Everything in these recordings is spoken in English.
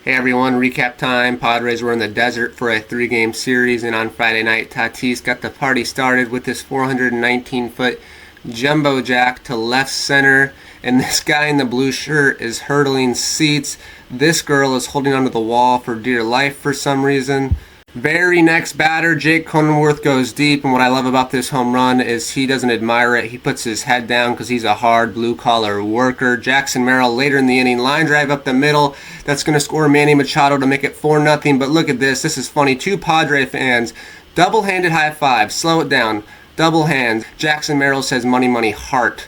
Hey everyone, recap time. Padres were in the desert for a 3-game series, and on Friday night, Tatis got the party started with this 419-foot jumbo jack to left center, and this guy in the blue shirt is hurdling seats. This girl is holding onto the wall for dear life for some reason. Very next batter, Jake Cronenworth goes deep, and what I love about this home run is he doesn't admire it. He puts his head down because he's a hard blue-collar worker. Jackson Merrill later in the inning, line drive up the middle. That's going to score Manny Machado to make it 4-0. But look at this. This is funny. Two Padre fans, double-handed high five. Slow it down. Double hands. Jackson Merrill says, money, money, heart.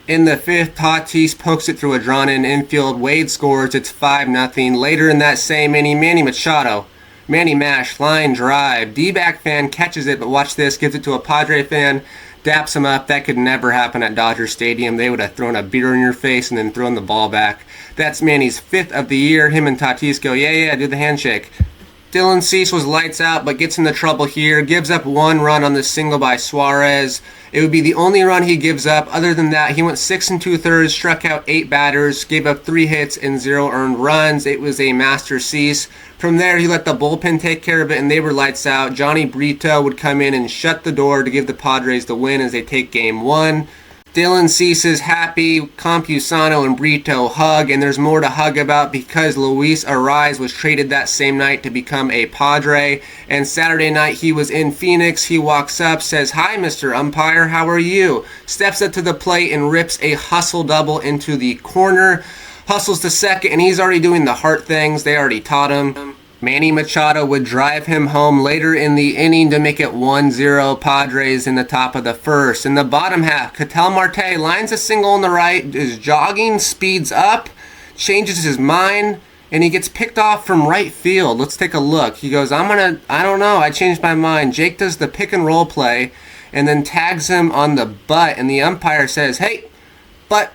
In the fifth, Tatis pokes it through a drawn-in infield. Wade scores. It's 5-0. Later in that same inning, Manny Machado. Manny Mash, line drive. D-back fan catches it, but watch this, gives it to a Padre fan, daps him up. That could never happen at Dodger Stadium. They would have thrown a beer in your face and then thrown the ball back. That's Manny's 5th of the year. Him and Tatis go, yeah, do the handshake. Dylan Cease was lights out, but gets into trouble here. Gives up 1 run on this single by Suarez. It would be the only run he gives up. Other than that, he went 6 2/3, struck out 8 batters, gave up 3 hits and 0 earned runs. It was a master Cease. From there, he let the bullpen take care of it, and they were lights out. Johnny Brito would come in and shut the door to give the Padres the win as they take Game 1. Dylan Cease is happy. Campusano and Brito hug, and there's more to hug about because Luis Arraez was traded that same night to become a Padre. And Saturday night he was in Phoenix. He walks up, says, "Hi, Mr. Umpire, how are you?" Steps up to the plate and rips a hustle double into the corner. Hustles to second, and he's already doing the heart things. They already taught him. Manny Machado would drive him home later in the inning to make it 1-0 Padres in the top of the first. In the bottom half, Ketel Marte lines a single on the right, is jogging, speeds up, changes his mind, and he gets picked off from right field. Let's take a look. He goes, I don't know, I changed my mind. Jake does the pick and roll play and then tags him on the butt, and the umpire says, hey, but,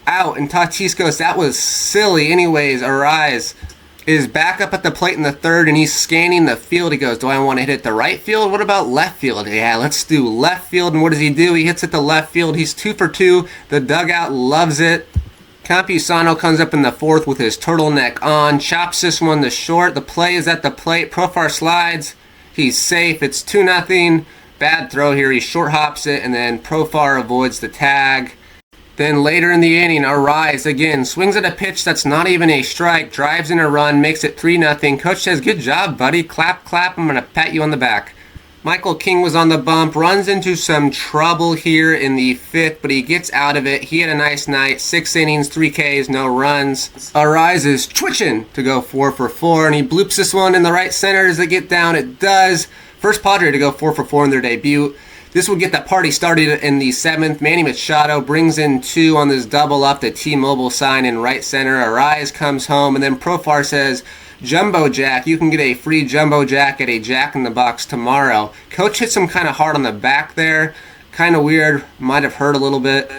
out. And Tatis goes, that was silly. Anyways, Arraez is back up at the plate in the third, and he's scanning the field. He goes, do I want to hit it the right field? What about left field? Yeah, let's do left field. And what does he do? He hits it to left field. He's 2 for 2. The dugout loves it. Campusano comes up in the fourth with his turtleneck on, chops this one to short. The play is at the plate. Profar slides. He's safe. It's 2-0. Bad throw here. He short hops it, and then Profar avoids the tag. Then later in the inning, Arraez again swings at a pitch that's not even a strike, drives in a run, makes it 3-0. Coach says, good job, buddy. Clap, clap. I'm going to pat you on the back. Michael King was on the bump, runs into some trouble here in the 5th, but he gets out of it. He had a nice night. 6 innings, 3 Ks, no runs. Arraez is twitching to go 4 for 4, and he bloops this one in the right center as they get down. It does. First Padre to go 4 for 4 in their debut. This will get that party started in the 7th. Manny Machado brings in 2 on this double up the T-Mobile sign in right center. Arraez comes home, and then Profar says, Jumbo Jack, you can get a free Jumbo Jack at a Jack in the Box tomorrow. Coach hits him kind of hard on the back there. Kind of weird. Might have hurt a little bit.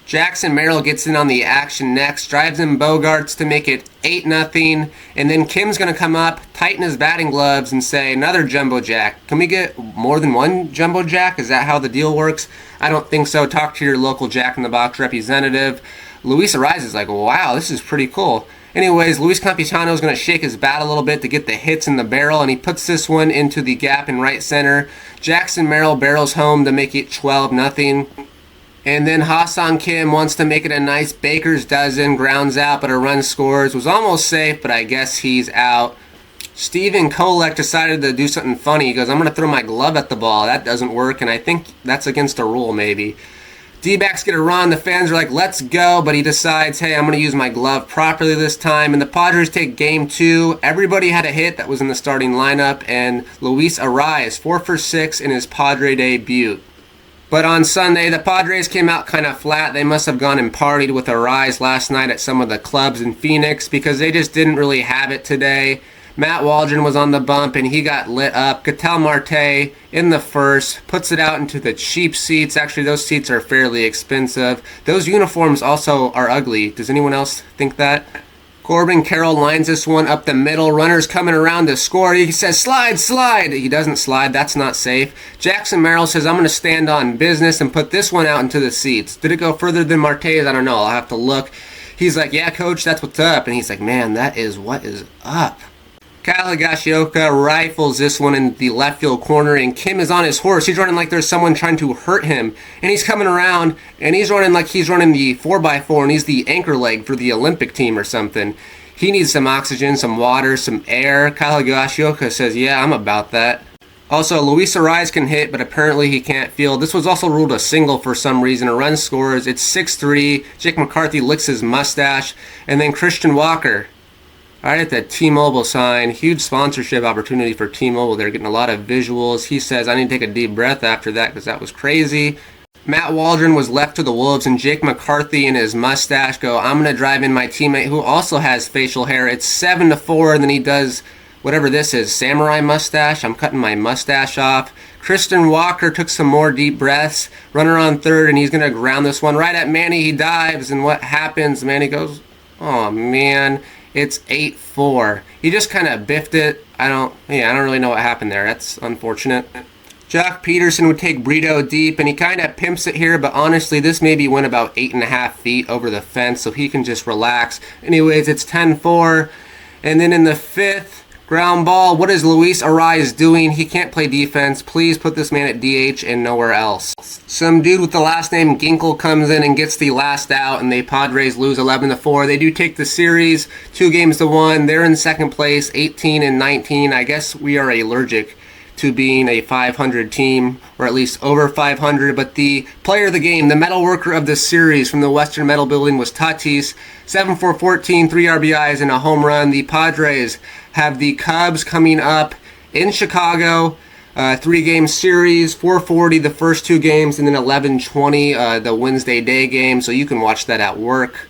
Jackson Merrill gets in on the action next, drives in Bogarts to make it 8-0, and then Kim's going to come up, tighten his batting gloves, and say, another Jumbo Jack. Can we get more than one Jumbo Jack? Is that how the deal works? I don't think so. Talk to your local Jack in the Box representative. Luis Arraez is like, wow, this is pretty cool. Anyways, Luis Campusano is going to shake his bat a little bit to get the hits in the barrel, and he puts this one into the gap in right center. Jackson Merrill barrels home to make it 12-0. And then Ha-Seong Kim wants to make it a nice baker's dozen, grounds out, but a run scores. Was almost safe, but I guess he's out. Steven Kolek decided to do something funny. He goes, I'm going to throw my glove at the ball. That doesn't work, and I think that's against a rule maybe. D-backs get a run. The fans are like, let's go, but he decides, hey, I'm going to use my glove properly this time. And the Padres take Game 2. Everybody had a hit that was in the starting lineup, and Luis Arraez 4 for 6 in his Padre debut. But on Sunday, the Padres came out kind of flat. They must have gone and partied with Arraez last night at some of the clubs in Phoenix because they just didn't really have it today. Matt Waldron was on the bump, and he got lit up. Ketel Marte in the first puts it out into the cheap seats. Actually, those seats are fairly expensive. Those uniforms also are ugly. Does anyone else think that? Corbin Carroll lines this one up the middle. Runner's coming around to score. He says, slide, slide. He doesn't slide. That's not safe. Jackson Merrill says, I'm going to stand on business and put this one out into the seats. Did it go further than Marte's? I don't know. I'll have to look. He's like, yeah, coach, that's what's up. And he's like, man, that is what is up. Kyle Higashioka rifles this one in the left field corner, and Kim is on his horse. He's running like there's someone trying to hurt him, and he's coming around, and he's running like he's running the 4x4, and he's the anchor leg for the Olympic team or something. He needs some oxygen, some water, some air. Kyle Higashioka says, yeah, I'm about that. Also, Luis Arraez can hit, but apparently he can't field. This was also ruled a single for some reason. A run scores. It's 6-3. Jake McCarthy licks his mustache, and then Christian Walker. All right, at the T-Mobile sign, huge sponsorship opportunity for T-Mobile. They're getting a lot of visuals. He says, I need to take a deep breath after that because that was crazy. Matt Waldron was left to the Wolves, and Jake McCarthy and his mustache go, I'm going to drive in my teammate who also has facial hair. It's 7-4, and then he does whatever this is, samurai mustache. I'm cutting my mustache off. Christian Walker took some more deep breaths. Runner on third, and he's going to ground this one right at Manny. He dives, and what happens? Manny goes, oh, man. It's 8-4. He just kind of biffed it. I don't really know what happened there. That's unfortunate. Jock Peterson would take Brito deep, and he kind of pimps it here, but honestly, this maybe went about 8.5 feet over the fence, so he can just relax. Anyways, it's 10-4. And then in the fifth, ground ball. What is Luis Arraez doing? He can't play defense. Please put this man at DH and nowhere else. Some dude with the last name Ginkle comes in and gets the last out, and the Padres lose 11-4. They do take the series 2-1. They're in second place, 18-19. I guess we are allergic to being a 500 team, or at least over 500, but the player of the game, the metal worker of the series from the Western Metal Building was Tatis, 7-for-14, 3 RBIs, and a home run. The Padres have the Cubs coming up in Chicago, 3-game series, 4:40 the first 2 games, and then 11:20 the Wednesday day game, so you can watch that at work.